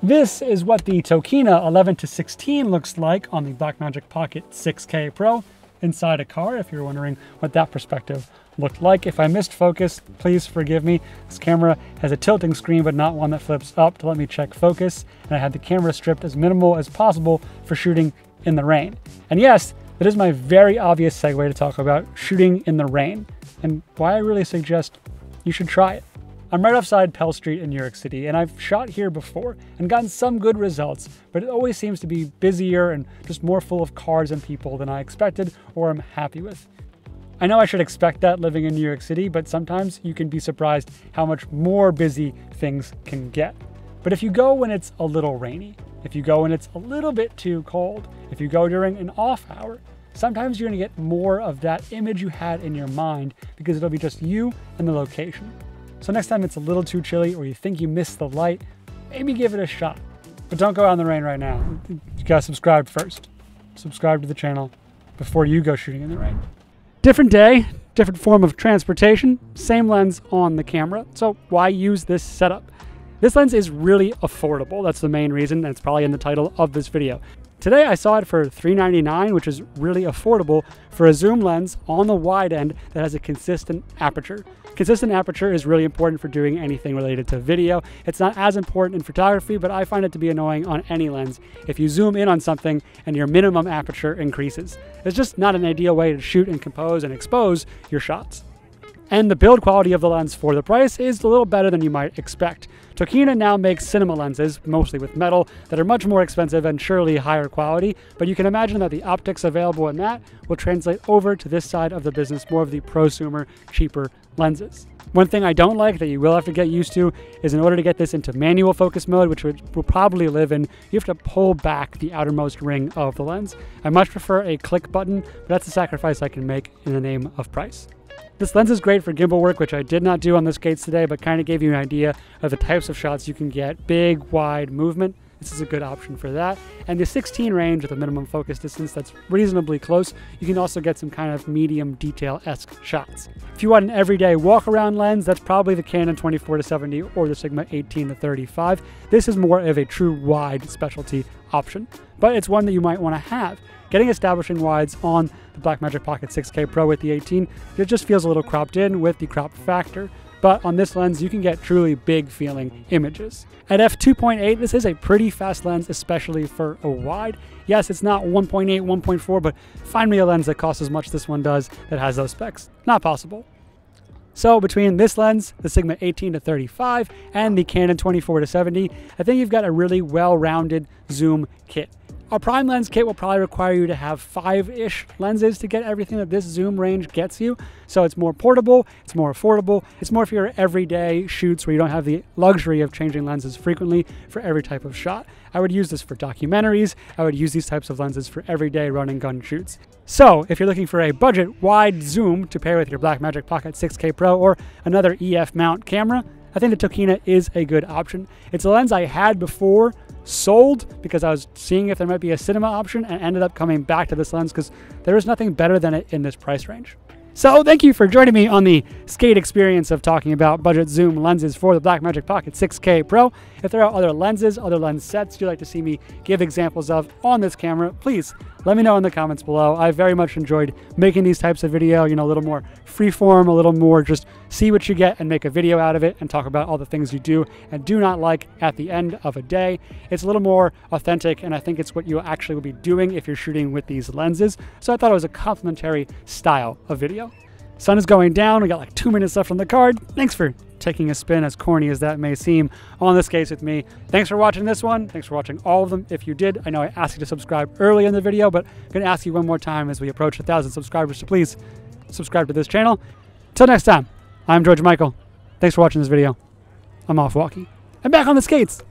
This is what the Tokina 11-16 looks like on the Blackmagic Pocket 6K Pro inside a car, if you're wondering what that perspective looked like. If I missed focus, please forgive me. This camera has a tilting screen, but not one that flips up to let me check focus. And I had the camera stripped as minimal as possible for shooting in the rain. And yes, that is my very obvious segue to talk about shooting in the rain and why I really suggest you should try it. I'm right offside Pell Street in New York City, and I've shot here before and gotten some good results, but it always seems to be busier and just more full of cars and people than I expected or am happy with. I know I should expect that living in New York City, but sometimes you can be surprised how much more busy things can get. But if you go when it's a little rainy, if you go when it's a little bit too cold, if you go during an off hour, sometimes you're gonna get more of that image you had in your mind because it'll be just you and the location. So next time it's a little too chilly or you think you missed the light, maybe give it a shot. But don't go out in the rain right now. You gotta subscribe first. Subscribe to the channel before you go shooting in the rain. Different day, different form of transportation, same lens on the camera. So why use this setup? This lens is really affordable. That's the main reason, and it's probably in the title of this video. Today I saw it for $399, which is really affordable for a zoom lens on the wide end that has a consistent aperture. Consistent aperture is really important for doing anything related to video. It's not as important in photography, but I find it to be annoying on any lens if you zoom in on something and your minimum aperture increases. It's just not an ideal way to shoot and compose and expose your shots. And the build quality of the lens for the price is a little better than you might expect. Tokina now makes cinema lenses, mostly with metal, that are much more expensive and surely higher quality, but you can imagine that the optics available in that will translate over to this side of the business, more of the prosumer, cheaper lenses. One thing I don't like that you will have to get used to is in order to get this into manual focus mode, which will probably live in, you have to pull back the outermost ring of the lens. I much prefer a click button, but that's a sacrifice I can make in the name of price. This lens is great for gimbal work, which I did not do on the skates today, but kind of gave you an idea of the types of shots you can get. Big, wide movement. This is a good option for that. And the 16 range with a minimum focus distance that's reasonably close, you can also get some kind of medium detail-esque shots. If you want an everyday walk-around lens, that's probably the Canon 24-70 or the Sigma 18-35. This is more of a true wide specialty option, but it's one that you might want to have. Getting establishing wides on the Blackmagic Pocket 6K Pro with the 18, it just feels a little cropped in with the crop factor. But on this lens, you can get truly big feeling images. At f2.8, this is a pretty fast lens, especially for a wide. Yes, it's not 1.8, 1.4, but find me a lens that costs as much as this one does that has those specs. Not possible. So between this lens, the Sigma 18-35, and the Canon 24-70, I think you've got a really well-rounded zoom kit. A prime lens kit will probably require you to have 5-ish lenses to get everything that this zoom range gets you. So it's more portable, it's more affordable, it's more for your everyday shoots where you don't have the luxury of changing lenses frequently for every type of shot. I would use this for documentaries, I would use these types of lenses for everyday run and gun shoots. So if you're looking for a budget wide zoom to pair with your Blackmagic Pocket 6K Pro or another EF mount camera, I think the Tokina is a good option. It's a lens I had before sold because I was seeing if there might be a cinema option and ended up coming back to this lens because there is nothing better than it in this price range. So thank you for joining me on the skate experience of talking about budget zoom lenses for the Blackmagic Pocket 6K Pro. If there are other lenses, other lens sets you'd like to see me give examples of on this camera, please let me know in the comments below. I very much enjoyed making these types of video, you know, a little more freeform, a little more just see what you get and make a video out of it and talk about all the things you do and do not like at the end of a day. It's a little more authentic, and I think it's what you actually will be doing if you're shooting with these lenses. So I thought it was a complimentary style of video. Sun is going down. We got like 2 minutes left on the card. Thanks for taking a spin, as corny as that may seem, on this case with me. Thanks for watching this one. Thanks for watching all of them. If you did, I know I asked you to subscribe early in the video, but I'm going to ask you one more time as we approach 1,000 subscribers to please subscribe to this channel. Till next time, I'm George Michael. Thanks for watching this video. I'm off walking. I'm back on the skates.